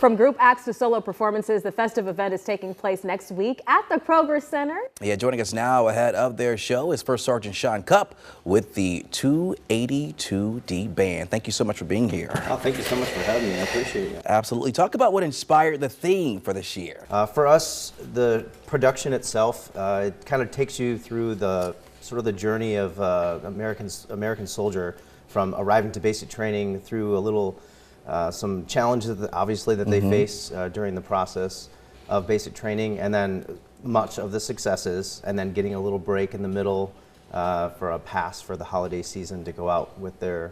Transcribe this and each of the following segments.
From group acts to solo performances, the festive event is taking place next week at the Kroger Center. Yeah, joining us now ahead of their show is First Sergeant Sean Cupp with the 282D Band. Thank you so much for being here. Oh, thank you so much for having me. I appreciate it. Absolutely. Talk about what inspired the theme for this year. For us, the production itself, it kind of takes you through the sort of the journey of American soldier from arriving to basic training through a little some challenges that obviously that they face during the process of basic training, and then much of the successes, and then getting a little break in the middle for a pass for the holiday season to go out with their,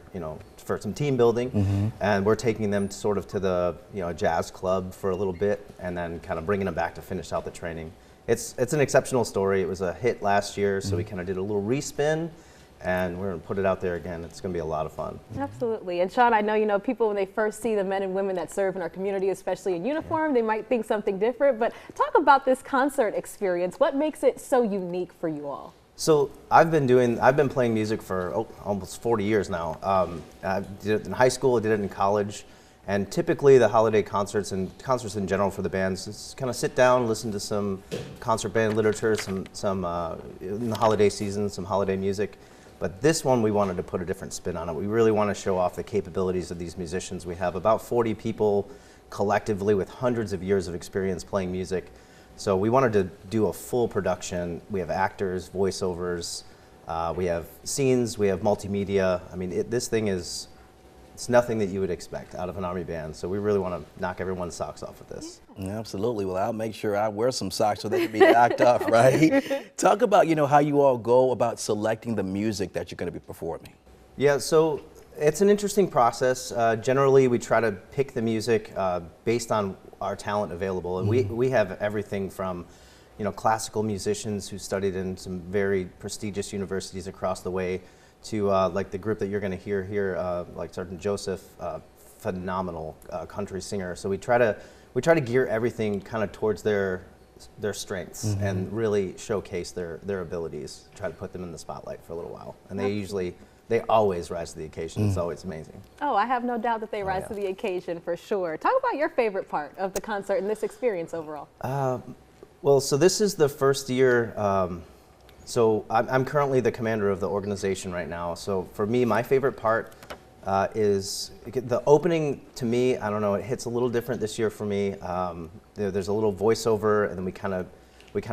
for some team building. And we're taking them sort of to the, jazz club for a little bit, and then kind of bringing them back to finish out the training. It's an exceptional story. It was a hit last year, so we kind of did a little respin. And we're going to put it out there again. It's going to be a lot of fun. Absolutely. And Sean, I know, people, when they first see the men and women that serve in our community, especially in uniform, they might think something different. But talk about this concert experience. What makes it so unique for you all? So I've been playing music for almost 40 years now. I did it in high school, I did it in college. And typically the holiday concerts and concerts in general for the bands, just kind of sit down, listen to some concert band literature, some in the holiday season, some holiday music. But this one, we wanted to put a different spin on it. We really want to show off the capabilities of these musicians. We have about 40 people collectively with hundreds of years of experience playing music. So we wanted to do a full production. We have actors, voiceovers, we have scenes, we have multimedia. I mean, this thing is, it's nothing that you would expect out of an Army band. So we really want to knock everyone's socks off with this. Absolutely. Well, I'll make sure I wear some socks so they can be knocked off, right? Talk about, how you all go about selecting the music that you're going to be performing. Yeah, so it's an interesting process. Generally, we try to pick the music based on our talent available. And we have everything from, classical musicians who studied in some very prestigious universities across the way to like the group that you're going to hear here, like Sergeant Joseph, phenomenal country singer. So we try to gear everything kind of towards their strengths and really showcase their abilities. Try to put them in the spotlight for a little while, and they always rise to the occasion. It's always amazing. Oh, I have no doubt that they rise to the occasion for sure. Talk about your favorite part of the concert and this experience overall. Well, so this is the first year. So I'm currently the commander of the organization right now. So for me, my favorite part is the opening. To me, I don't know, it hits a little different this year for me. There's a little voiceover, and then we kind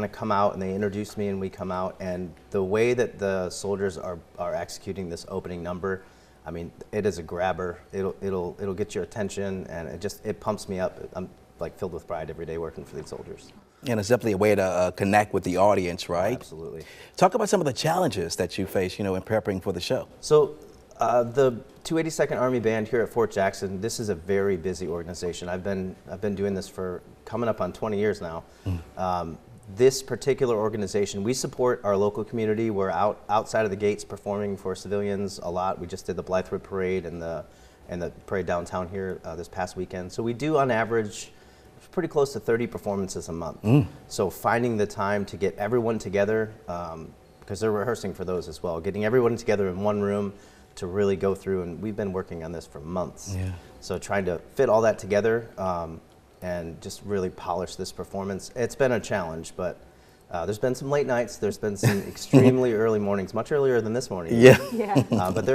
of come out, and they introduce me, and we come out, and the way that the soldiers are executing this opening number, I mean, it is a grabber. It'll get your attention, and it pumps me up. I'm like filled with pride every day working for these soldiers. And it's definitely a way to connect with the audience, right? Absolutely. Talk about some of the challenges that you face, in preparing for the show. So the 282nd Army Band here at Fort Jackson, this is a very busy organization. I've been doing this for coming up on 20 years now. This particular organization, we support our local community. We're outside of the gates performing for civilians a lot. We just did the Blythewood Parade and the parade downtown here this past weekend. So we do on average pretty close to 30 performances a month. So finding the time to get everyone together, because they're rehearsing for those as well, getting everyone together in one room to really go through, and we've been working on this for months. Yeah. So trying to fit all that together and just really polish this performance. It's been a challenge, but there's been some late nights, there's been some extremely early mornings, much earlier than this morning. Yeah. But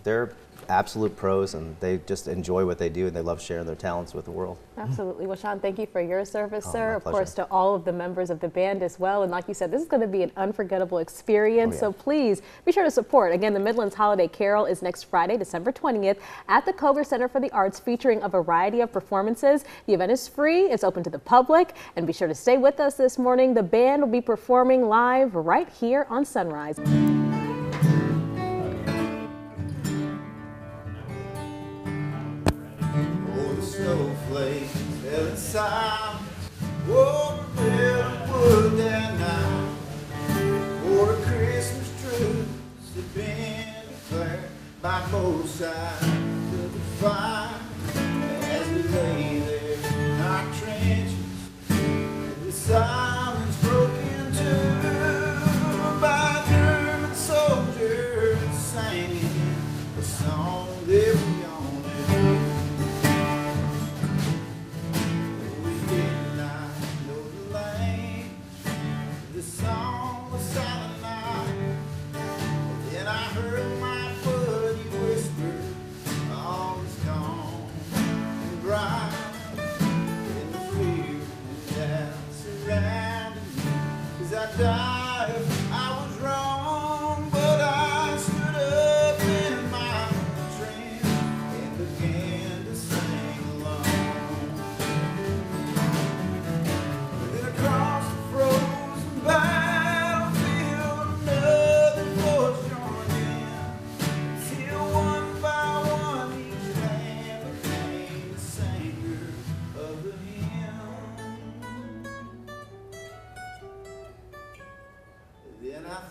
they're absolute pros, and they just enjoy what they do, and they love sharing their talents with the world. Absolutely. Well, Sean, thank you for your service, sir. Of pleasure. course, to all of the members of the band as well. And like you said, this is going to be an unforgettable experience. So please be sure to support. Again, the Midlands Holiday Carol is next Friday, December 20th at the Kroger Center for the Arts, featuring a variety of performances. The event is free. It's open to the public. And be sure to stay with us this morning. The band will be performing live right here on Sunrise. Snowflakes fell inside. Oh, the building wood that night. For a Christmas truce had been declared by both sides of the fire. As we lay there in our trenches, and the silence broke into by German soldiers singing a song they were gonna do.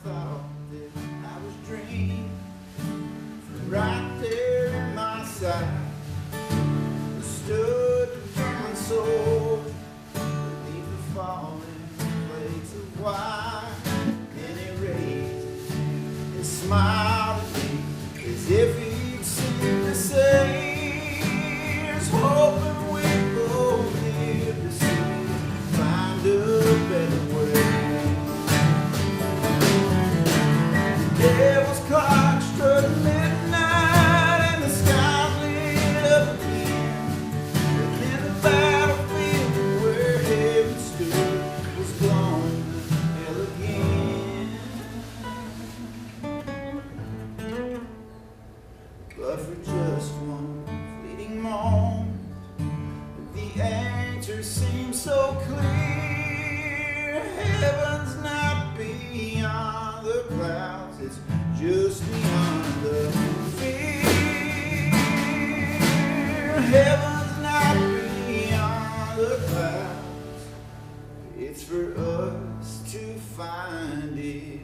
thought that I was dreaming. Right there in my sight stood the German sword beneath the falling flakes of white, and he raised his smile at me as if he'd seemed to say, "Here's hoping we both live to see find a better way." The devil's clock struck midnight and the sky lit up again, and then the battlefield where heaven stood was gone to hell again. But for just one fleeting moment, the answer seems so clear. Heaven's not beyond the clouds, it's just beyond the fear. Heaven's not beyond the clouds, it's for us to find it.